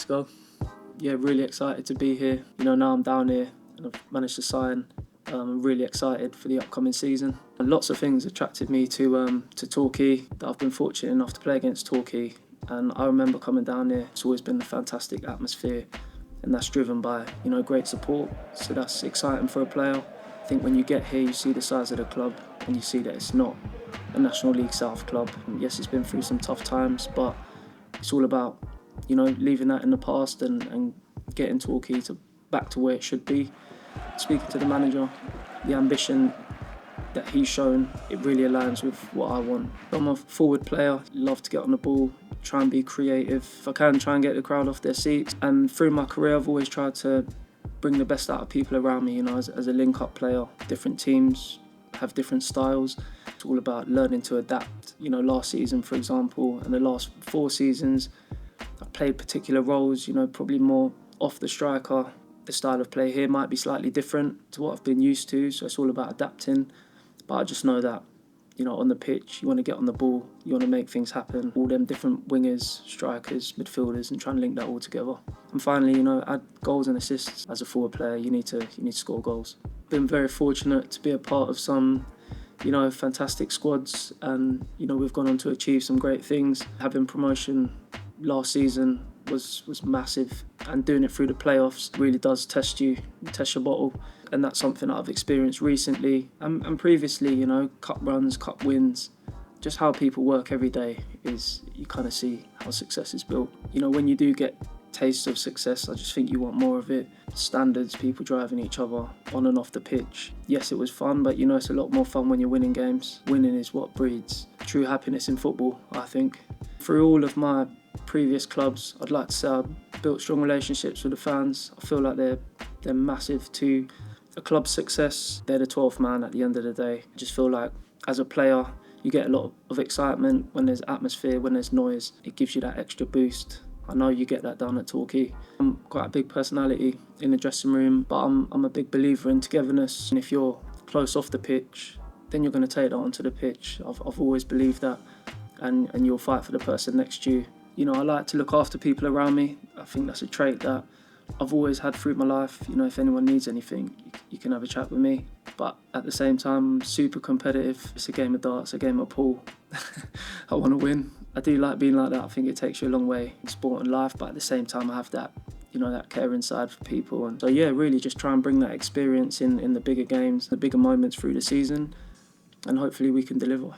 weeks ago. Yeah, really excited to be here. Now I'm down here and I've managed to sign. I'm really excited for the upcoming season. And lots of things attracted me to Torquay. I've been fortunate enough to play against Torquay, and I remember coming down here. It's always been a fantastic atmosphere, and that's driven by great support. So that's exciting for a player. I think when you get here, you see the size of the club, and you see that it's not a National League South club. And yes, it's been through some tough times, but it's all about leaving that in the past and getting Torquay back to where it should be. Speaking to the manager, the ambition that he's shown, it really aligns with what I want. I'm a forward player, love to get on the ball, try and be creative. If I can, try and get the crowd off their seats. And through my career, I've always tried to bring the best out of people around me, as a link-up player. Different teams have different styles. It's all about learning to adapt. Last season, for example, and the last 4 seasons, I played particular roles, probably more off the striker. The style of play here might be slightly different to what I've been used to, so it's all about adapting. But I just know that, on the pitch, you want to get on the ball, you want to make things happen. All them different wingers, strikers, midfielders, and try and link that all together. And finally, add goals and assists. As a forward player, you need to score goals. Been very fortunate to be a part of some, fantastic squads, and we've gone on to achieve some great things. Having promotion last season was massive, and doing it through the playoffs really does test your bottle, and that's something that I've experienced recently and previously. Cup runs, cup wins, just how people work every day is, you kind of see how success is built. When you do get tastes of success, I just think you want more of it. Standards, people driving each other on and off the pitch. Yes, it was fun, but it's a lot more fun when you're winning games. Winning is what breeds true happiness in football, I think. Through all of my previous clubs, I'd like to say I've built strong relationships with the fans. I feel like they're massive to a club's success. They're the 12th man at the end of the day. I just feel like as a player, you get a lot of excitement when there's atmosphere, when there's noise. It gives you that extra boost. I know you get that down at Torquay. I'm quite a big personality in the dressing room, but I'm a big believer in togetherness. And if you're close off the pitch, then you're going to take that onto the pitch. I've always believed that, and you'll fight for the person next to you. I like to look after people around me. I think that's a trait that I've always had through my life. If anyone needs anything, you can have a chat with me. But at the same time, I'm super competitive. It's a game of darts, a game of pool. I want to win. I do like being like that. I think it takes you a long way in sport and life, but at the same time, I have that, that caring side for people. And so, yeah, really just try and bring that experience in the bigger games, the bigger moments through the season, and hopefully we can deliver.